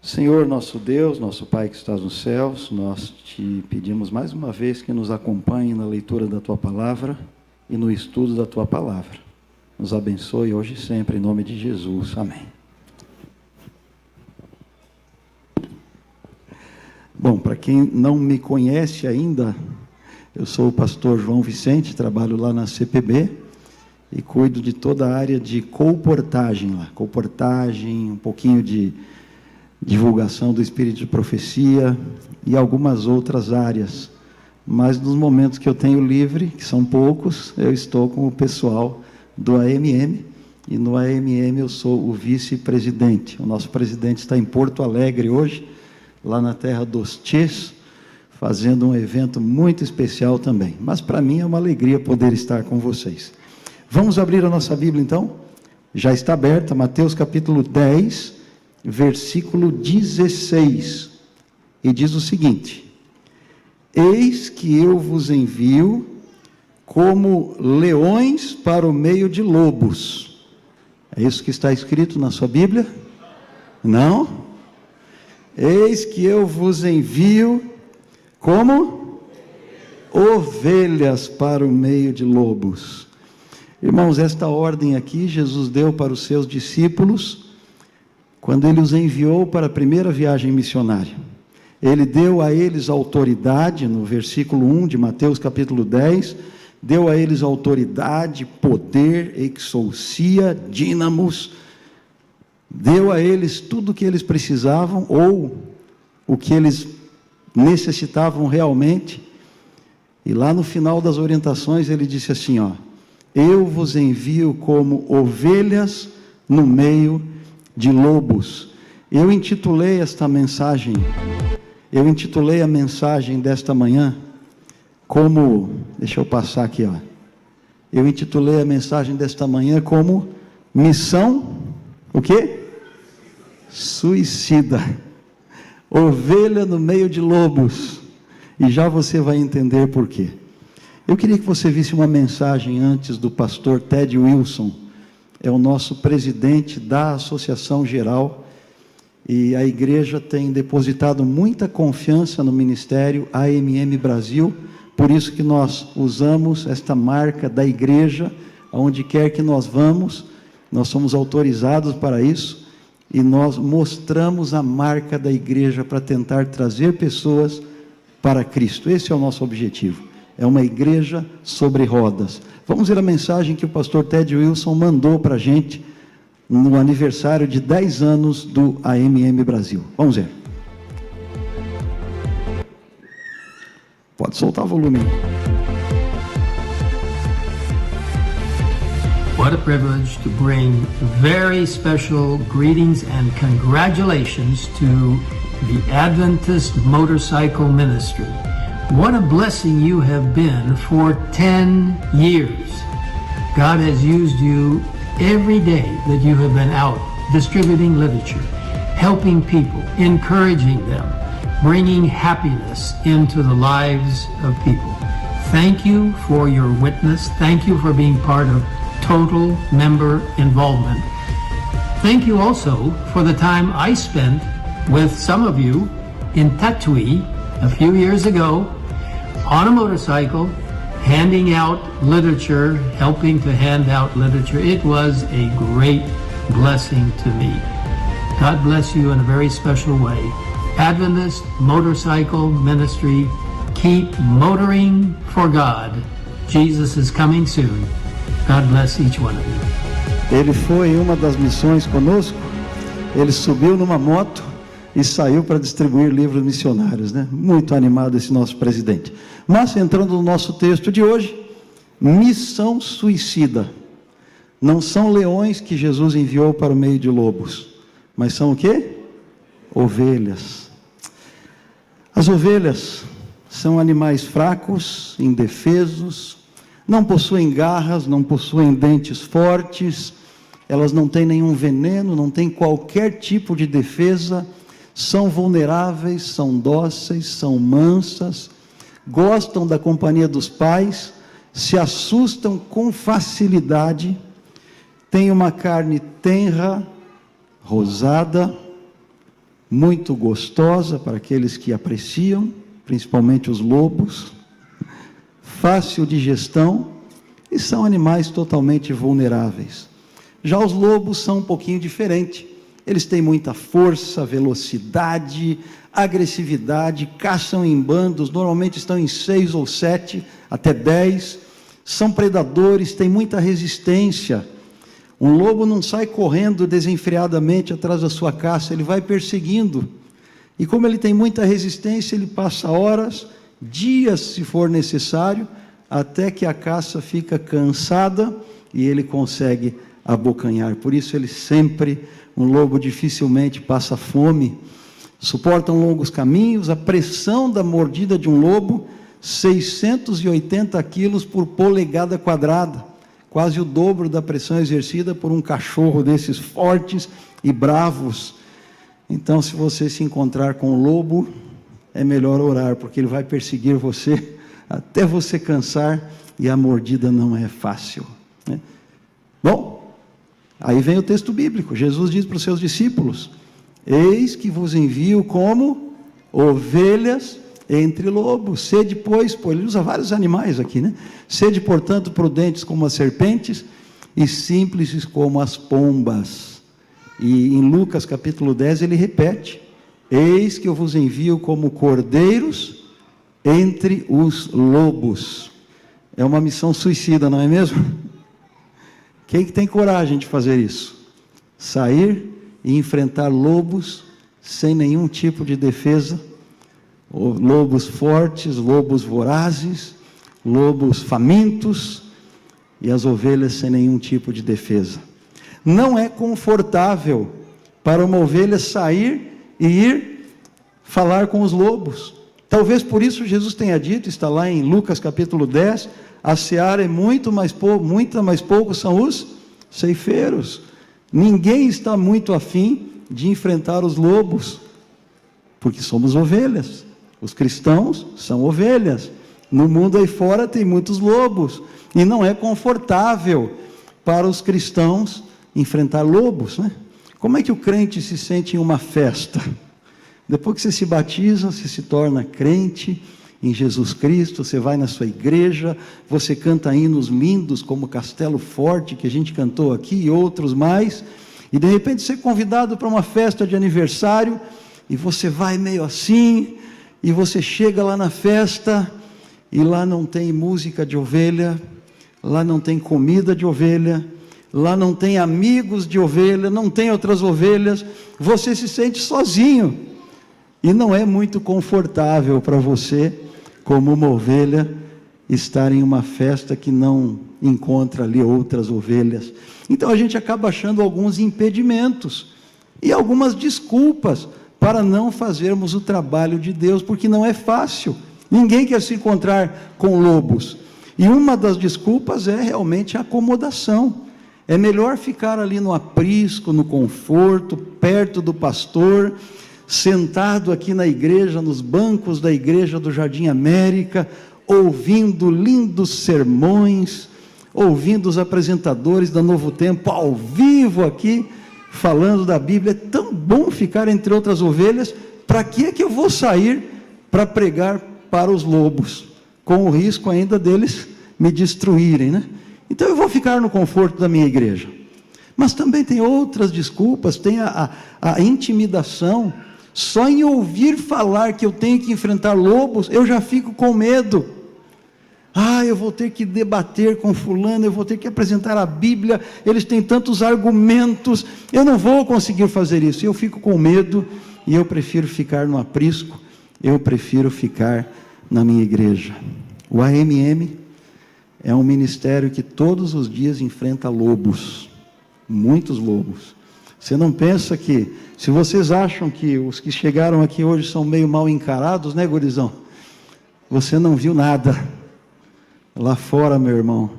Senhor, nosso Deus, nosso Pai que estás nos céus, nós te pedimos mais uma vez que nos acompanhe na leitura da Tua Palavra e no estudo da Tua Palavra. Nos abençoe hoje e sempre, em nome de Jesus. Amém. Bom, para quem não me conhece ainda, eu sou o pastor João Vicente, trabalho lá na CPB e cuido de toda a área de colportagem lá. Colportagem, um pouquinho de divulgação do Espírito de Profecia e algumas outras áreas. Mas nos momentos que eu tenho livre, que são poucos, eu estou com o pessoal do AMM, e no AMM eu sou o vice-presidente. O nosso presidente está em Porto Alegre hoje, lá na terra dos Tchês, fazendo um evento muito especial também. Mas para mim é uma alegria poder estar com vocês. Vamos abrir a nossa Bíblia então? Já está aberta, Mateus capítulo 10, versículo 16, e diz o seguinte: eis que eu vos envio como leões para o meio de lobos. É isso que está escrito na sua Bíblia? Não? Eis que eu vos envio como ovelhas para o meio de lobos. Irmãos, esta ordem aqui Jesus deu para os seus discípulos quando ele os enviou para a primeira viagem missionária. Ele deu a eles autoridade, no versículo 1 de Mateus capítulo 10, deu a eles autoridade, poder, exousia, dínamos, deu a eles tudo o que eles precisavam, ou o que eles necessitavam realmente, e lá no final das orientações ele disse assim, eu vos envio como ovelhas no meio de lobos. Eu intitulei esta mensagem, a mensagem desta manhã como, deixa eu passar aqui, eu intitulei a mensagem desta manhã como missão, o quê? Suicida, ovelha no meio de lobos, e já você vai entender por quê. Eu queria que você visse uma mensagem antes do pastor Ted Wilson, é o nosso presidente da Associação Geral, e a igreja tem depositado muita confiança no ministério AMM Brasil, por isso que nós usamos esta marca da igreja, aonde quer que nós vamos, nós somos autorizados para isso, e nós mostramos a marca da igreja para tentar trazer pessoas para Cristo. Esse é o nosso objetivo, é uma igreja sobre rodas. Vamos ver a mensagem que o pastor Ted Wilson mandou para a gente no aniversário de 10 anos do AMM Brasil. Vamos ver. Pode soltar o volume. What a privilege to bring very special greetings and congratulations to the Adventist Motorcycle Ministry. What a blessing you have been for 10 years. God has used you every day that you have been out distributing literature, helping people, encouraging them, bringing happiness into the lives of people. Thank you for your witness. Thank you for being part of total member involvement. Thank you also for the time I spent with some of you in Tatuí a few years ago on a motorcycle, handing out literature, helping to hand out literature. It was a great blessing to me. God bless you in a very special way. Adventist Motorcycle Ministry, keep motoring for God. Jesus is coming soon. God bless each one of you. Ele foi em uma das missões conosco, ele subiu numa moto e saiu para distribuir livros missionários, né? Muito animado esse nosso presidente. Mas, entrando no nosso texto de hoje, missão suicida. Não são leões que Jesus enviou para o meio de lobos, mas são o quê? Ovelhas. As ovelhas são animais fracos, indefesos, não possuem garras, não possuem dentes fortes, elas não têm nenhum veneno, não têm qualquer tipo de defesa, são vulneráveis, são dóceis, são mansas, gostam da companhia dos pais, se assustam com facilidade, têm uma carne tenra, rosada, muito gostosa para aqueles que apreciam, principalmente os lobos, fácil de gestão, e são animais totalmente vulneráveis. Já os lobos são um pouquinho diferente. Eles têm muita força, velocidade, agressividade, caçam em bandos, normalmente estão em 6 ou 7, até 10, são predadores, têm muita resistência. Um lobo não sai correndo desenfreadamente atrás da sua caça, ele vai perseguindo. E como ele tem muita resistência, ele passa horas, dias, se for necessário, até que a caça fica cansada e ele consegue abocanhar. Por isso um lobo dificilmente passa fome, suportam longos caminhos, a pressão da mordida de um lobo, 680 quilos por polegada quadrada, quase o dobro da pressão exercida por um cachorro desses fortes e bravos. Então, se você se encontrar com um lobo, é melhor orar, porque ele vai perseguir você até você cansar, e a mordida não é fácil, né? Bom, aí vem o texto bíblico. Jesus diz para os seus discípulos: eis que vos envio como ovelhas entre lobos. Sede, pois, ele usa vários animais aqui, né? Sede, portanto, prudentes como as serpentes e simples como as pombas. E em Lucas capítulo 10 ele repete: eis que eu vos envio como cordeiros entre os lobos. É uma missão suicida, não é mesmo? Quem que tem coragem de fazer isso? Sair e enfrentar lobos sem nenhum tipo de defesa, lobos fortes, lobos vorazes, lobos famintos, e as ovelhas sem nenhum tipo de defesa. Não é confortável para uma ovelha sair e ir falar com os lobos. Talvez por isso Jesus tenha dito, está lá em Lucas capítulo 10, a seara é muito mais poucos são os ceifeiros. Ninguém está muito afim de enfrentar os lobos, porque somos ovelhas. Os cristãos são ovelhas. No mundo aí fora tem muitos lobos, e não é confortável para os cristãos enfrentar lobos, né? Como é que o crente se sente em uma festa? Depois que você se batiza, você se torna crente em Jesus Cristo, você vai na sua igreja, você canta hinos lindos como Castelo Forte, que a gente cantou aqui, e outros mais, e de repente você é convidado para uma festa de aniversário, e você vai meio assim, e você chega lá na festa, e lá não tem música de ovelha, lá não tem comida de ovelha, lá não tem amigos de ovelha, não tem outras ovelhas, você se sente sozinho, e não é muito confortável para você, como uma ovelha, estar em uma festa que não encontra ali outras ovelhas. Então a gente acaba achando alguns impedimentos e algumas desculpas para não fazermos o trabalho de Deus, porque não é fácil. Ninguém quer se encontrar com lobos. E uma das desculpas é realmente a acomodação. É melhor ficar ali no aprisco, no conforto, perto do pastor, sentado aqui na igreja, nos bancos da igreja do Jardim América, ouvindo lindos sermões, ouvindo os apresentadores da Novo Tempo ao vivo aqui, falando da Bíblia. É tão bom ficar entre outras ovelhas. Para que é que eu vou sair para pregar para os lobos, com o risco ainda deles me destruírem, né? Então eu vou ficar no conforto da minha igreja. Mas também tem outras desculpas, tem a intimidação. Só em ouvir falar que eu tenho que enfrentar lobos, eu já fico com medo. Eu vou ter que debater com fulano, eu vou ter que apresentar a Bíblia, eles têm tantos argumentos, eu não vou conseguir fazer isso. Eu fico com medo, e eu prefiro ficar no aprisco, eu prefiro ficar na minha igreja. O AMM é um ministério que todos os dias enfrenta lobos, muitos lobos. Você não pensa que, se vocês acham que os que chegaram aqui hoje são meio mal encarados, né, gurizão? Você não viu nada. Lá fora, meu irmão,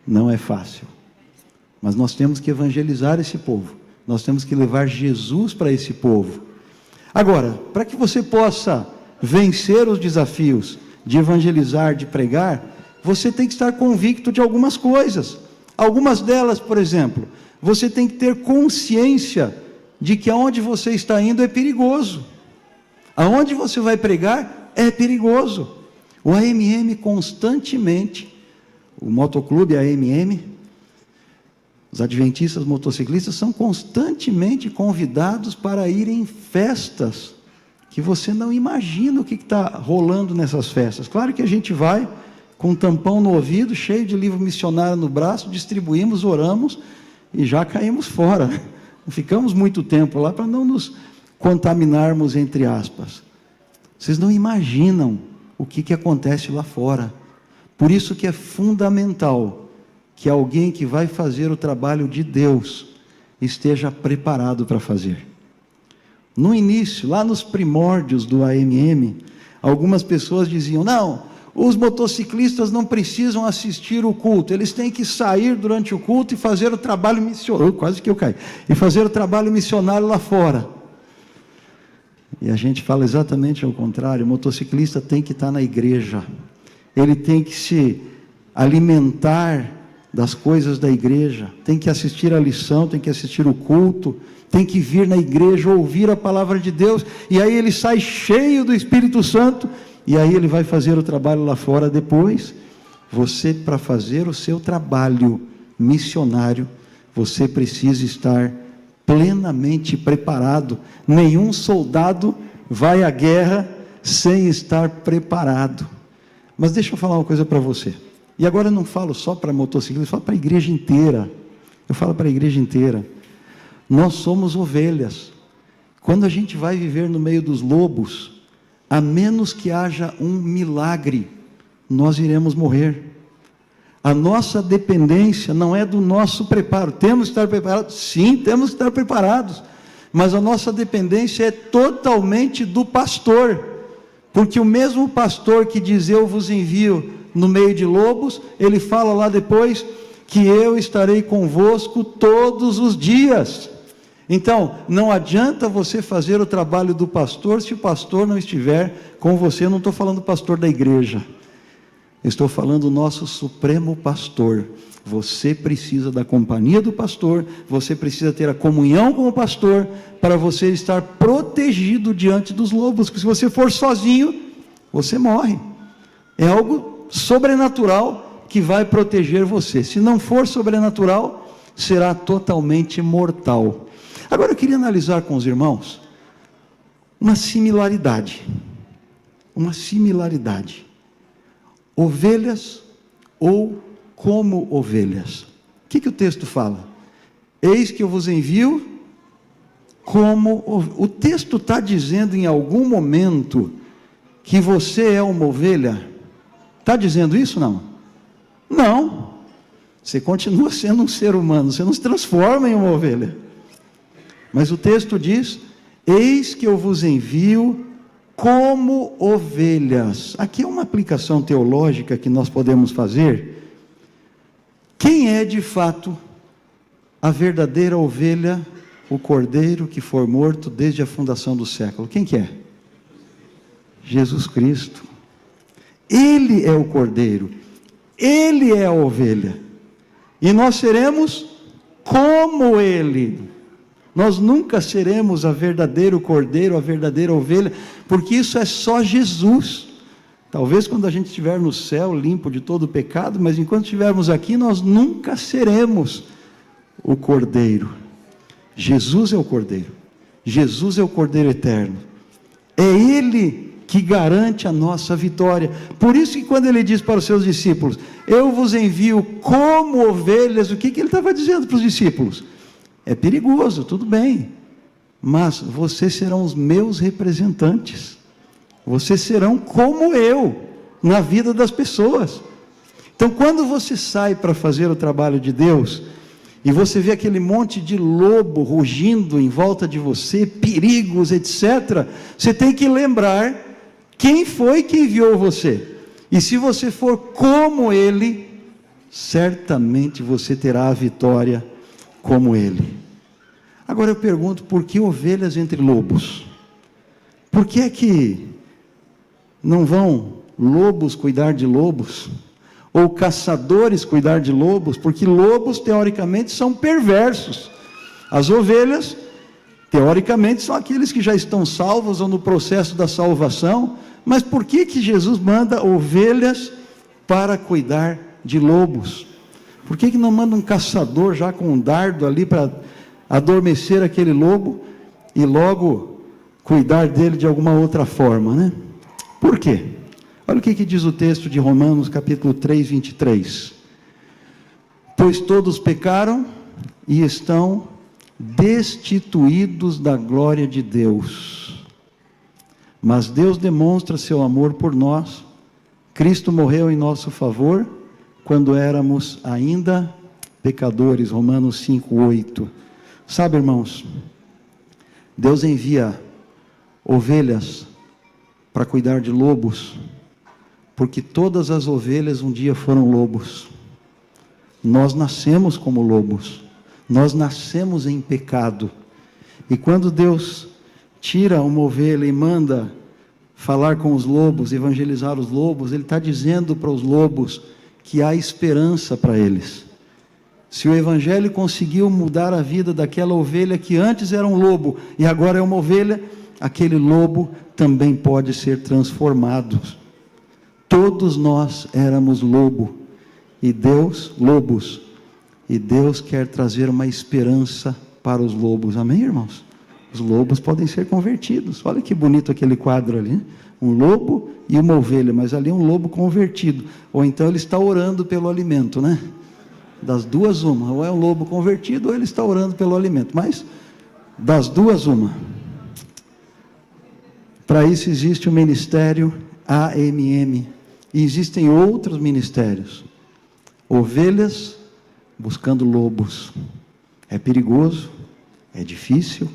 não é fácil. Mas nós temos que evangelizar esse povo. Nós temos que levar Jesus para esse povo. Agora, para que você possa vencer os desafios de evangelizar, de pregar, você tem que estar convicto de algumas coisas. Algumas delas, por exemplo, você tem que ter consciência de que aonde você está indo é perigoso. Aonde você vai pregar é perigoso. O AMM constantemente, o motoclube AMM, os adventistas motociclistas são constantemente convidados para ir em festas que você não imagina o que está rolando nessas festas. Claro que a gente vai com um tampão no ouvido, cheio de livro missionário no braço, distribuímos, oramos e já caímos fora. Não ficamos muito tempo lá para não nos contaminarmos, entre aspas. Vocês não imaginam o que acontece lá fora. Por isso que é fundamental que alguém que vai fazer o trabalho de Deus esteja preparado para fazer. No início, lá nos primórdios do AMM, algumas pessoas diziam: não, os motociclistas não precisam assistir o culto, eles têm que sair durante o culto e fazer o trabalho missionário. Quase que eu caí. E fazer o trabalho missionário lá fora. E a gente fala exatamente ao contrário. O motociclista tem que estar na igreja, ele tem que se alimentar das coisas da igreja, tem que assistir a lição, tem que assistir o culto, tem que vir na igreja ouvir a palavra de Deus, e aí ele sai cheio do Espírito Santo, e aí ele vai fazer o trabalho lá fora depois. Você, para fazer o seu trabalho missionário, você precisa estar plenamente preparado. Nenhum soldado vai à guerra sem estar preparado. Mas deixa eu falar uma coisa para você. E agora eu não falo só para motociclistas, eu falo para a igreja inteira. Eu falo para a igreja inteira. Nós somos ovelhas. Quando a gente vai viver no meio dos lobos, a menos que haja um milagre, nós iremos morrer. A nossa dependência não é do nosso preparo. Temos que estar preparados? Sim, temos que estar preparados. Mas a nossa dependência é totalmente do pastor. Porque o mesmo pastor que diz: eu vos envio no meio de lobos, ele fala lá depois que eu estarei convosco todos os dias. Então, não adianta você fazer o trabalho do pastor se o pastor não estiver com você. Eu não estou falando do pastor da igreja, eu estou falando do nosso supremo pastor. Você precisa da companhia do pastor, você precisa ter a comunhão com o pastor, para você estar protegido diante dos lobos, porque se você for sozinho, você morre. É algo sobrenatural que vai proteger você. Se não for sobrenatural, será totalmente mortal. Agora eu queria analisar com os irmãos uma similaridade. Uma similaridade. Ovelhas ou como ovelhas. O que o texto fala? Eis que eu vos envio como... O texto está dizendo em algum momento que você é uma ovelha? Está dizendo isso, não? Não. Você continua sendo um ser humano, você não se transforma em uma ovelha. Mas o texto diz: eis que eu vos envio como ovelhas. Aqui é uma aplicação teológica que nós podemos fazer. Quem é de fato a verdadeira ovelha, o cordeiro que for morto desde a fundação do século? Quem que é? Jesus Cristo. Ele é o cordeiro, ele é a ovelha, e nós seremos como ele. Nós nunca seremos a verdadeiro cordeiro, a verdadeira ovelha, porque isso é só Jesus. Talvez quando a gente estiver no céu, limpo de todo o pecado, mas enquanto estivermos aqui, nós nunca seremos o cordeiro. Jesus é o cordeiro, Jesus é o cordeiro eterno, é ele que garante a nossa vitória. Por isso que quando ele diz para os seus discípulos: eu vos envio como ovelhas, o que ele estava dizendo para os discípulos? É perigoso, tudo bem, mas vocês serão os meus representantes, vocês serão como eu, na vida das pessoas. Então quando você sai para fazer o trabalho de Deus, e você vê aquele monte de lobo rugindo em volta de você, perigos, etc., você tem que lembrar quem foi que enviou você. E se você for como ele, certamente você terá a vitória como ele. Agora eu pergunto: por que ovelhas entre lobos? Por que é que não vão lobos cuidar de lobos? Ou caçadores cuidar de lobos? Porque lobos teoricamente são perversos. As ovelhas Teoricamente são aqueles que já estão salvos ou no processo da salvação, mas por que Jesus manda ovelhas para cuidar de lobos? Por que não manda um caçador já com um dardo ali para adormecer aquele lobo e logo cuidar dele de alguma outra forma, né? Por quê? Olha o que diz o texto de Romanos capítulo 3, 23. Pois todos pecaram e estão destituídos da glória de Deus. Mas Deus demonstra seu amor por nós. Cristo morreu em nosso favor quando éramos ainda pecadores. Romanos 5, 8. Sabe, irmãos, Deus envia ovelhas para cuidar de lobos, porque todas as ovelhas um dia foram lobos. Nós nascemos como lobos. Nós nascemos em pecado, e quando Deus tira uma ovelha e manda falar com os lobos, evangelizar os lobos, Ele está dizendo para os lobos que há esperança para eles. Se o evangelho conseguiu mudar a vida daquela ovelha que antes era um lobo e agora é uma ovelha, aquele lobo também pode ser transformado. Todos nós éramos lobos, e Deus quer trazer uma esperança para os lobos. Amém, irmãos? Os lobos podem ser convertidos. Olha que bonito aquele quadro ali, né? Um lobo e uma ovelha, mas ali um lobo convertido. Ou então ele está orando pelo alimento, né? Das duas uma, ou é um lobo convertido ou ele está orando pelo alimento, mas das duas uma. Para isso existe o ministério AMM, e existem outros ministérios. Ovelhas buscando lobos. É perigoso, é difícil.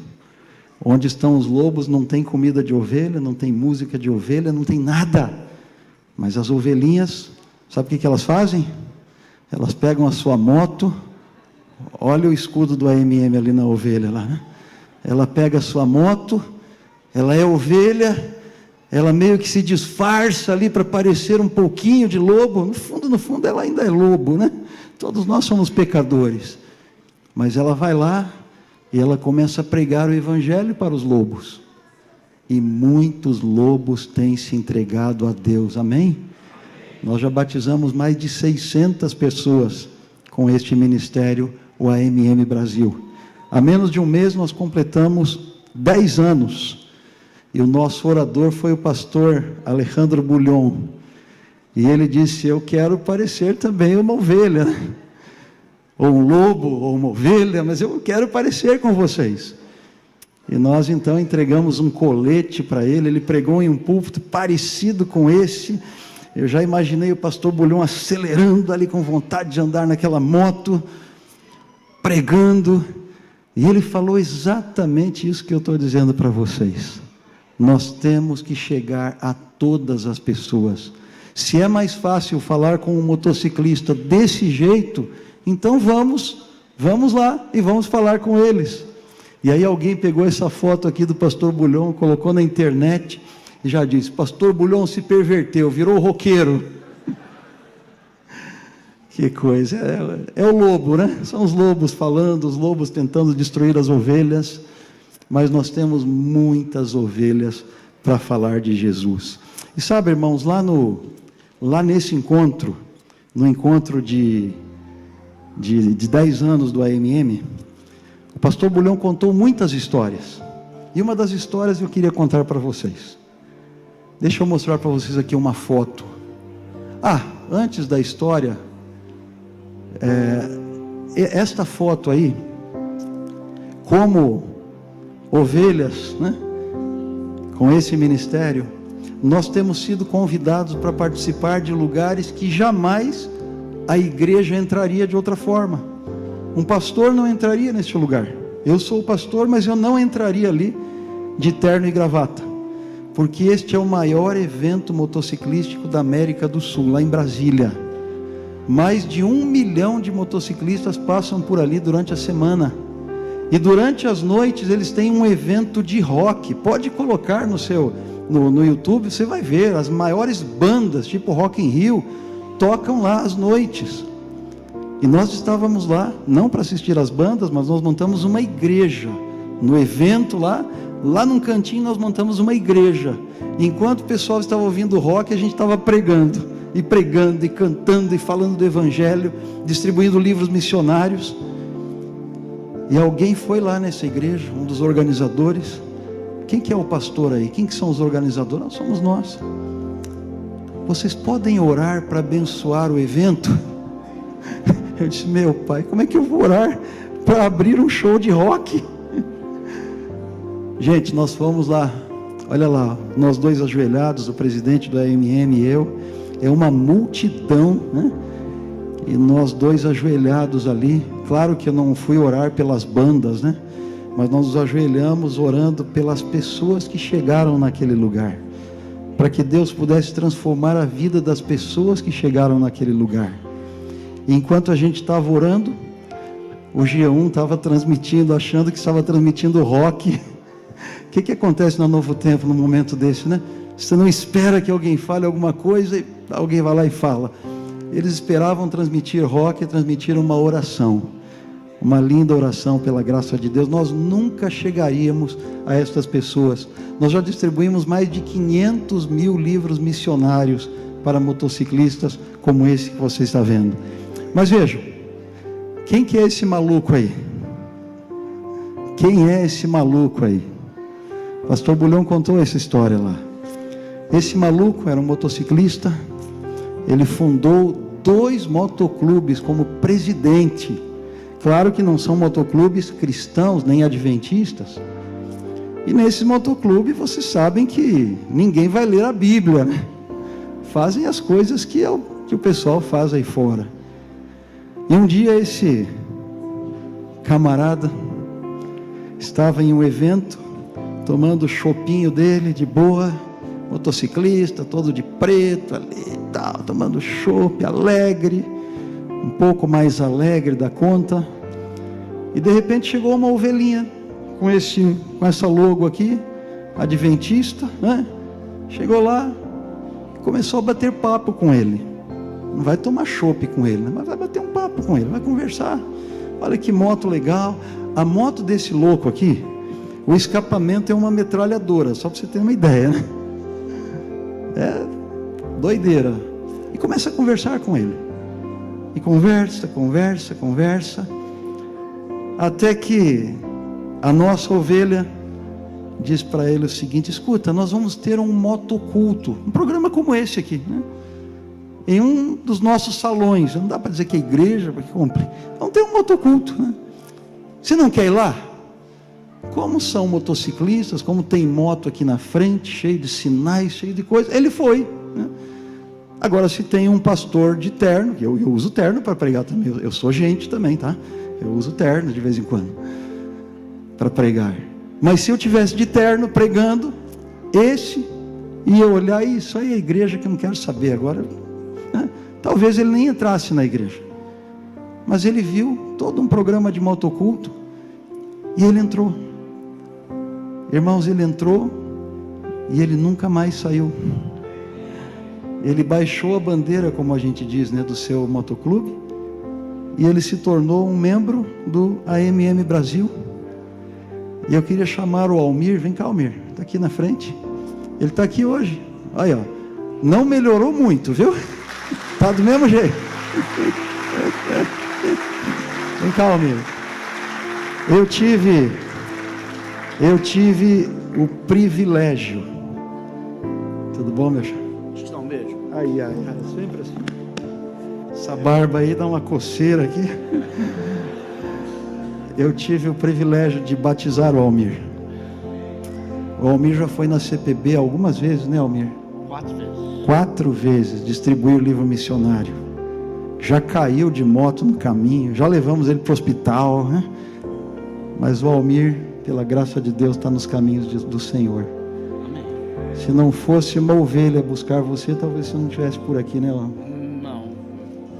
Onde estão os lobos não tem comida de ovelha, não tem música de ovelha, não tem nada. Mas as ovelhinhas, sabe o que elas fazem? Elas pegam a sua moto, olha o escudo do AMM ali na ovelha lá, né? Ela pega a sua moto, ela é ovelha, ela meio que se disfarça ali para parecer um pouquinho de lobo. No fundo ela ainda é lobo, né? Todos nós somos pecadores. Mas ela vai lá e ela começa a pregar o evangelho para os lobos. E muitos lobos têm se entregado a Deus. Amém? Nós já batizamos mais de 600 pessoas com este ministério, o AMM Brasil. Há menos de um mês nós completamos 10 anos. E o nosso orador foi o pastor Alejandro Bulhon. E ele disse: eu quero parecer também uma ovelha, né? Ou um lobo, ou uma ovelha, mas eu quero parecer com vocês. E nós então entregamos um colete para ele. Ele pregou em um púlpito parecido com esse. Eu já imaginei o pastor Bulhon acelerando ali com vontade de andar naquela moto, pregando. E ele falou exatamente isso que eu estou dizendo para vocês. Nós temos que chegar a todas as pessoas. Se é mais fácil falar com um motociclista desse jeito, então vamos lá e vamos falar com eles. E aí alguém pegou essa foto aqui do pastor Bulhon, colocou na internet e já disse: pastor Bulhon se perverteu, virou roqueiro. Que coisa, é o lobo, né? São os lobos falando, os lobos tentando destruir as ovelhas. Mas nós temos muitas ovelhas para falar de Jesus. E sabe, irmãos, lá nesse encontro, no encontro de 10 anos do AMM, o pastor Bulhon contou muitas histórias. E uma das histórias eu queria contar para vocês. Deixa eu mostrar para vocês aqui uma foto. Antes da história, esta foto aí, como ovelhas, né? Com esse ministério, nós temos sido convidados para participar de lugares que jamais a igreja entraria de outra forma. Um pastor não entraria neste lugar. Eu sou o pastor, mas eu não entraria ali de terno e gravata, porque este é o maior evento motociclístico da América do Sul, lá em Brasília. Mais de 1 milhão de motociclistas passam por ali durante a semana. E durante as noites eles têm um evento de rock. Pode colocar no YouTube, você vai ver, as maiores bandas, tipo Rock in Rio, tocam lá às noites. E nós estávamos lá, não para assistir às bandas, mas nós montamos uma igreja no evento lá num cantinho nós montamos uma igreja. Enquanto o pessoal estava ouvindo rock, a gente estava pregando, e cantando, e falando do evangelho, distribuindo livros missionários. E alguém foi lá nessa igreja, um dos organizadores. Quem que é o pastor aí? Quem que são os organizadores? Nós somos nós. Vocês podem orar para abençoar o evento? Eu disse, meu pai, como é que eu vou orar para abrir um show de rock? Gente, nós fomos lá, olha lá, nós dois ajoelhados, o presidente do AMM e eu, é uma multidão, né? E nós dois ajoelhados ali. Claro que eu não fui orar pelas bandas, né? Mas nós nos ajoelhamos orando pelas pessoas que chegaram naquele lugar, para que Deus pudesse transformar a vida das pessoas que chegaram naquele lugar. E enquanto a gente estava orando, o G1 estava transmitindo, achando que estava transmitindo rock. O que acontece no Novo Tempo num momento desse, né? Você não espera que alguém fale alguma coisa e alguém vai lá e fala. Eles esperavam transmitir rock e transmitiram uma oração, uma linda oração pela graça de Deus. Nós nunca chegaríamos a estas pessoas. Nós já distribuímos mais de 500 mil livros missionários para motociclistas como esse que você está vendo. Mas vejam, quem que é esse maluco aí? Quem é esse maluco aí? Pastor Bulhão contou essa história lá. Esse maluco era um motociclista. Ele fundou 2 motoclubes como presidente. Claro que não são motoclubes cristãos nem adventistas. E nesse motoclube vocês sabem que ninguém vai ler a Bíblia, né? Fazem as coisas que o pessoal faz aí fora. E um dia esse camarada estava em um evento, tomando o chopinho dele de boa, motociclista, todo de preto ali e tal, tomando chopp, alegre, um pouco mais alegre da conta. E de repente chegou uma ovelhinha com essa logo aqui, adventista, né? Chegou lá, começou a bater papo com ele. Não vai tomar chopp com ele, né? Mas vai bater um papo com ele, vai conversar. Olha que moto legal. A moto desse louco aqui, o escapamento é uma metralhadora, só para você ter uma ideia, né? É doideira. E começa a conversar com ele. E conversa. Até que a nossa ovelha diz para ele o seguinte: escuta, nós vamos ter um motoculto, um programa como esse aqui, né? Em um dos nossos salões. Não dá para dizer que é igreja, porque cumpre. Vamos ter um motoculto, né? Você não quer ir lá? Como são motociclistas, como tem moto aqui na frente, cheio de sinais, cheio de coisas. Ele foi, né? Agora, se tem um pastor de terno, eu uso terno para pregar também, eu sou gente também, tá? Eu uso terno de vez em quando para pregar. Mas se eu tivesse de terno pregando, esse ia olhar, isso aí é a igreja que eu não quero saber agora, né? Talvez ele nem entrasse na igreja. Mas ele viu todo um programa de motoculto e ele entrou. Irmãos, ele entrou e ele nunca mais saiu. Ele baixou a bandeira, como a gente diz, né, do seu motoclube, e ele se tornou um membro do AMM Brasil. E eu queria chamar o Almir. Vem cá, Almir, está aqui na frente. Ele está aqui hoje. Aí, ó, não melhorou muito, viu? Está do mesmo jeito. Vem cá, Almir. Eu tive o privilégio. Tudo bom, meu chão? Deixa eu te dar um beijo. Ai, sempre assim. Essa barba aí dá uma coceira aqui. Eu tive o privilégio de batizar o Almir. O Almir já foi na CPB algumas vezes, né, Almir? 4 vezes. 4 vezes distribuir o livro missionário. Já caiu de moto no caminho, já levamos ele para o hospital, né? Mas o Almir, pela graça de Deus, está nos caminhos do Senhor. Amém. Se não fosse uma ovelha buscar você, talvez você não estivesse por aqui, né, Almir? Não.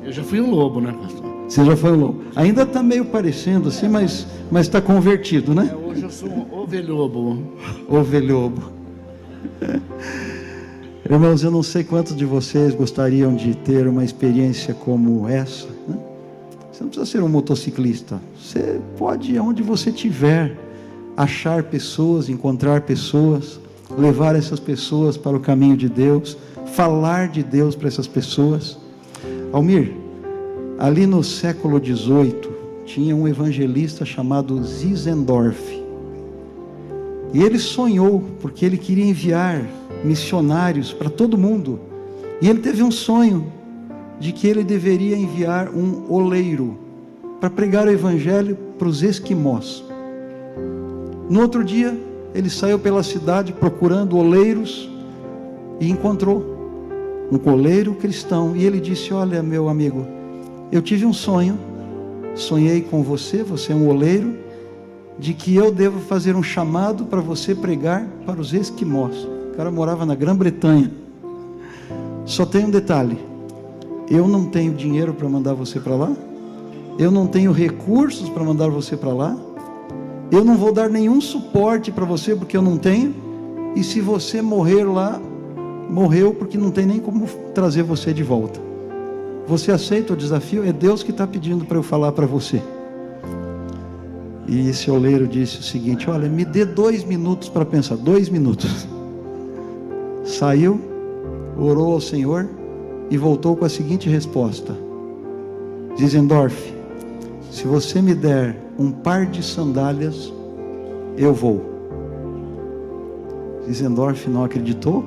Eu já fui um lobo, né, pastor? Você já foi um lobo. Ainda está meio parecendo assim, mas está convertido, né? Hoje eu sou um ovelhobo. Ovelhobo. Irmãos, eu não sei quantos de vocês gostariam de ter uma experiência como essa, né? Você não precisa ser um motociclista. Você pode ir aonde você estiver, achar pessoas, encontrar pessoas, levar essas pessoas para o caminho de Deus, falar de Deus para essas pessoas. Almir, ali no século XVIII, tinha um evangelista chamado Zinzendorf. E ele sonhou, porque ele queria enviar missionários para todo mundo. E ele teve um sonho de que ele deveria enviar um oleiro para pregar o evangelho para os esquimós. No outro dia, ele saiu pela cidade procurando oleiros e encontrou um oleiro cristão. E ele disse: olha, meu amigo, eu tive um sonho, sonhei com você, você é um oleiro, de que eu devo fazer um chamado para você pregar para os esquimós. O cara morava na Grã-Bretanha. Só tem um detalhe: eu não tenho dinheiro para mandar você para lá, eu não tenho recursos para mandar você para lá, eu não vou dar nenhum suporte para você porque eu não tenho, e se você morrer lá, morreu, porque não tem nem como trazer você de volta. Você aceita o desafio? É Deus que está pedindo para eu falar para você. E esse oleiro disse o seguinte: olha, me dê 2 minutos para pensar. 2 minutos. Saiu, orou ao Senhor e voltou com a seguinte resposta: Zinzendorf, se você me der um par de sandálias, eu vou. Zinzendorf não acreditou,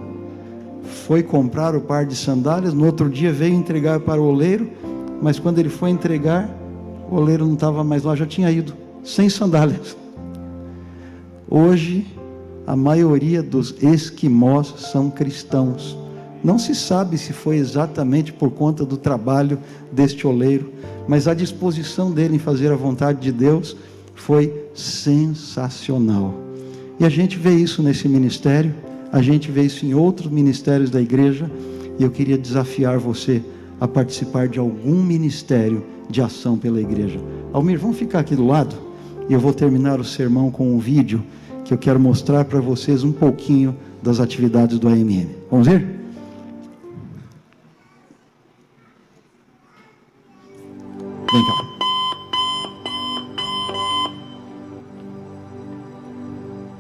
foi comprar o par de sandálias. No outro dia veio entregar para o oleiro, mas quando ele foi entregar, o oleiro não estava mais lá, já tinha ido, sem sandálias. Hoje, a maioria dos esquimós são cristãos. Não se sabe se foi exatamente por conta do trabalho deste oleiro, mas a disposição dele em fazer a vontade de Deus foi sensacional. E a gente vê isso nesse ministério, a gente vê isso em outros ministérios da igreja, e eu queria desafiar você a participar de algum ministério de ação pela igreja. Almir, vamos ficar aqui do lado, e eu vou terminar o sermão com um vídeo que eu quero mostrar para vocês um pouquinho das atividades do AMM. Vamos ver? Vem cá.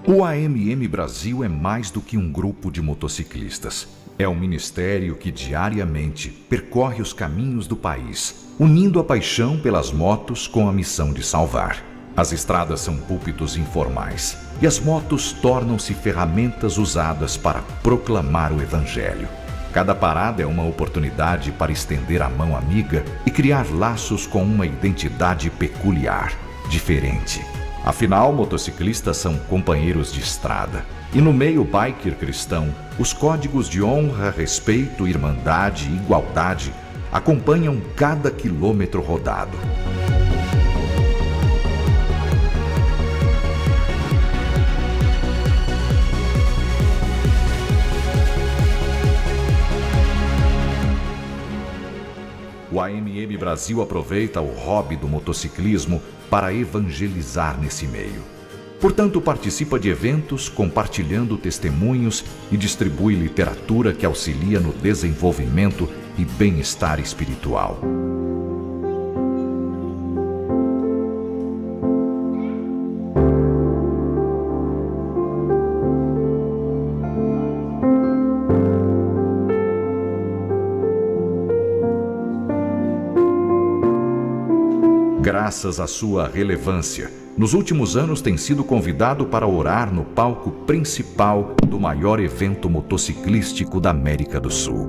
O AMM Brasil é mais do que um grupo de motociclistas. É um ministério que diariamente percorre os caminhos do país, unindo a paixão pelas motos com a missão de salvar. As estradas são púlpitos informais e as motos tornam-se ferramentas usadas para proclamar o Evangelho. Cada parada é uma oportunidade para estender a mão amiga e criar laços com uma identidade peculiar, diferente. Afinal, motociclistas são companheiros de estrada. E no meio biker cristão, os códigos de honra, respeito, irmandade e igualdade acompanham cada quilômetro rodado. O AMM Brasil aproveita o hobby do motociclismo para evangelizar nesse meio. Portanto, participa de eventos, compartilhando testemunhos e distribui literatura que auxilia no desenvolvimento e bem-estar espiritual. Graças à sua relevância, nos últimos anos tem sido convidado para orar no palco principal do maior evento motociclístico da América do Sul.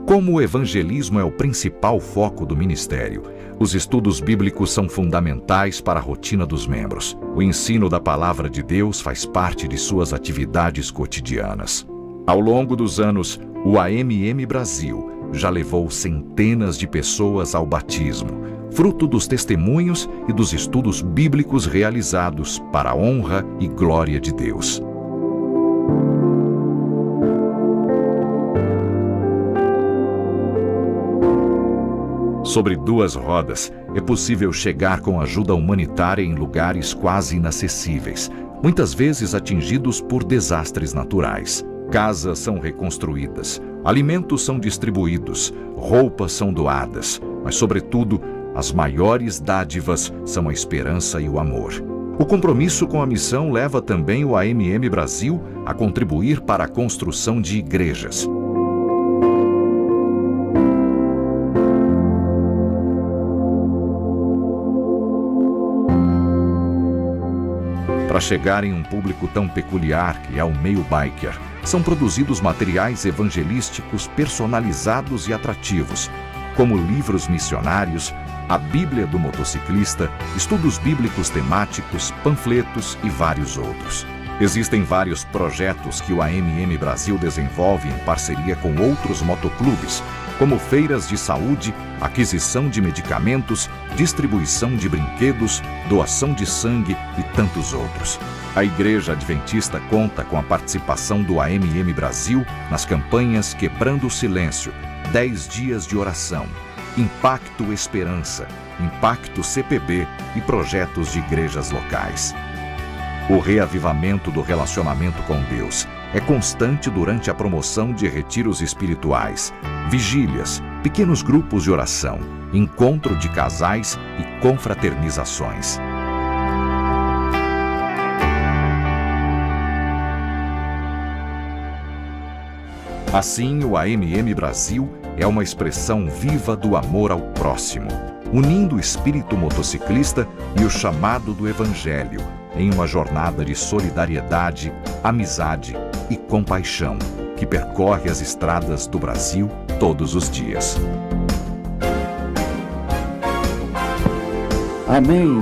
Como o evangelismo é o principal foco do ministério, os estudos bíblicos são fundamentais para a rotina dos membros. O ensino da palavra de Deus faz parte de suas atividades cotidianas. Ao longo dos anos, o AMM Brasil já levou centenas de pessoas ao batismo, fruto dos testemunhos e dos estudos bíblicos realizados para a honra e glória de Deus. Sobre 2 rodas, é possível chegar com ajuda humanitária em lugares quase inacessíveis, muitas vezes atingidos por desastres naturais. Casas são reconstruídas, alimentos são distribuídos, roupas são doadas, mas, sobretudo, as maiores dádivas são a esperança e o amor. O compromisso com a missão leva também o AMM Brasil a contribuir para a construção de igrejas. Para chegar em um público tão peculiar que é o meio biker, são produzidos materiais evangelísticos personalizados e atrativos, como livros missionários, a Bíblia do motociclista, estudos bíblicos temáticos, panfletos e vários outros. Existem vários projetos que o AMM Brasil desenvolve em parceria com outros motoclubes, como feiras de saúde, aquisição de medicamentos, distribuição de brinquedos, doação de sangue e tantos outros. A Igreja Adventista conta com a participação do AMM Brasil nas campanhas Quebrando o Silêncio, 10 dias de oração, Impacto Esperança, Impacto CPB e projetos de igrejas locais. O reavivamento do relacionamento com Deus é constante durante a promoção de retiros espirituais, vigílias, pequenos grupos de oração, encontro de casais e confraternizações. Assim, o AMM Brasil é uma expressão viva do amor ao próximo, unindo o espírito motociclista e o chamado do Evangelho em uma jornada de solidariedade, amizade e compaixão que percorre as estradas do Brasil todos os dias. Amém.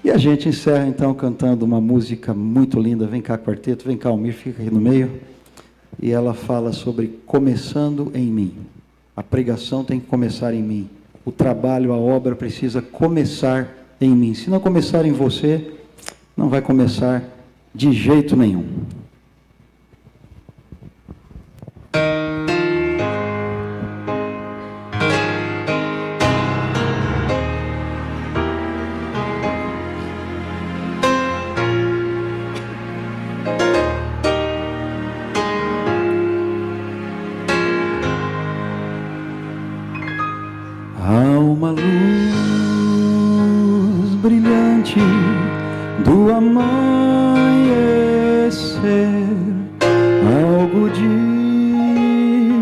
E a gente encerra então cantando uma música muito linda. Vem cá, quarteto, vem cá, Almir, fica aqui no meio. E ela fala sobre começando em mim. A pregação tem que começar em mim. O trabalho, a obra precisa começar em mim. Se não começar em você, não vai começar de jeito nenhum. Há uma luz brilhante do amanhecer, algo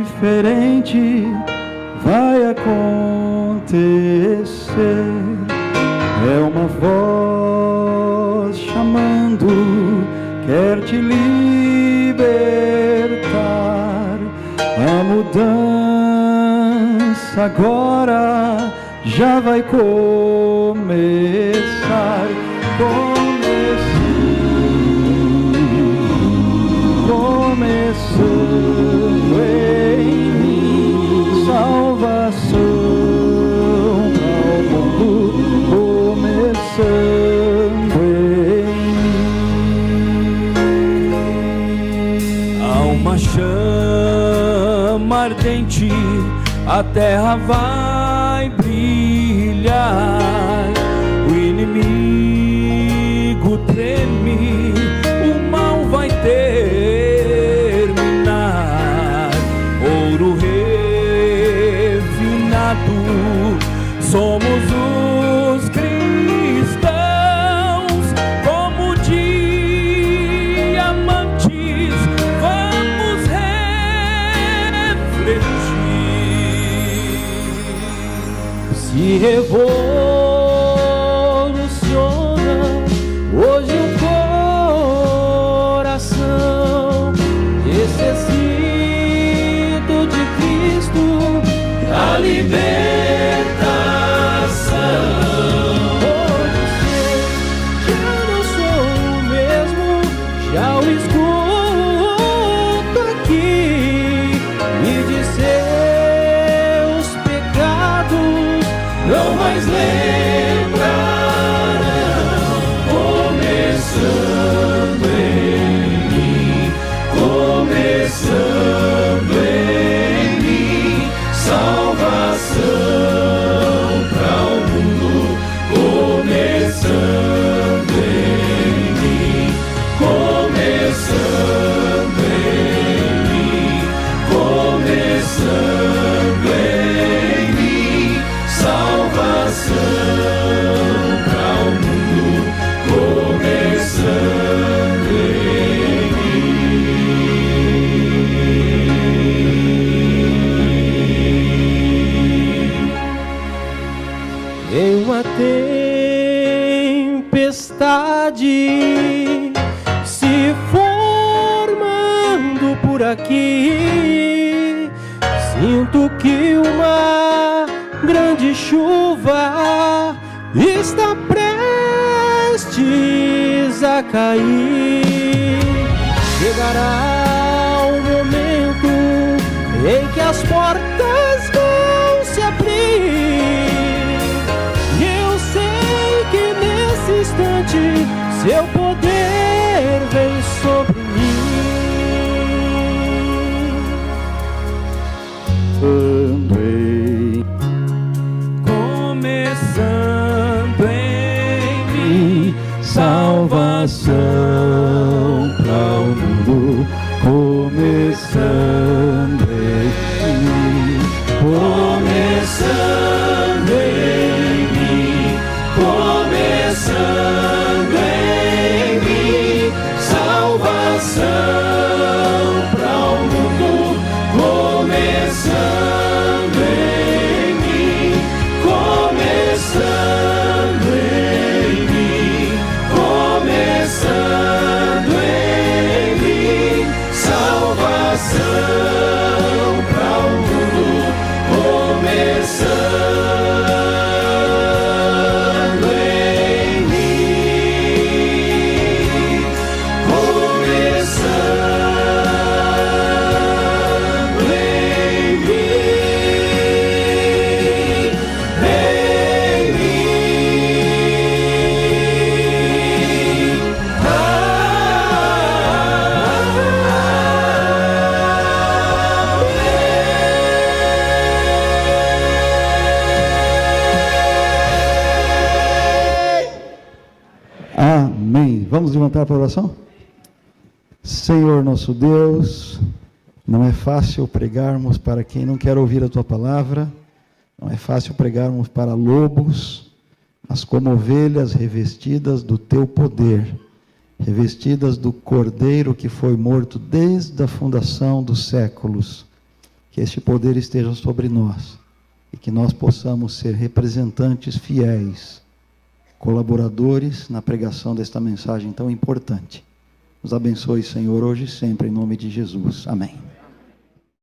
diferente vai acontecer. É uma voz chamando, quer te libertar. A mudança agora já vai começar. Começando em mim, salvação ao mundo, começando em mim. Há uma chama ardente, a terra vai brilhar, o inimigo treme, o mal vai terminar. Ouro refinado, somos os cristãos, como diamantes, vamos refletir. Se revoluciona hoje o coração, necessito de Cristo, a libertação. Pode ser que eu não sou o mesmo, já o escuto aqui, e de seus pecados não mais lembrarão. Começando em mim, começando em mim, salvação para o mundo. Começando em mim, começando em mim, começando em mim, salvação. tempestade se formando por aqui, sinto que uma grande chuva está prestes a cair. Chegará o momento em que as portas vão se abrir, e eu sei que nesse instante seu poder vem sobre mim. Começando em mim, salvação para o mundo. Começando em mim, começando em mim, começando em mim, salvação para o mundo. Começando em mim, começando em mim, começando em mim, salvação para o mundo. Começando em mim, começando em Amém. Vamos levantar para a oração? Senhor nosso Deus, não é fácil pregarmos para quem não quer ouvir a Tua palavra, não é fácil pregarmos para lobos, mas como ovelhas revestidas do Teu poder, revestidas do Cordeiro que foi morto desde a fundação dos séculos, que este poder esteja sobre nós e que nós possamos ser representantes fiéis, colaboradores na pregação desta mensagem tão importante. Nos abençoe, Senhor, hoje e sempre, em nome de Jesus. Amém.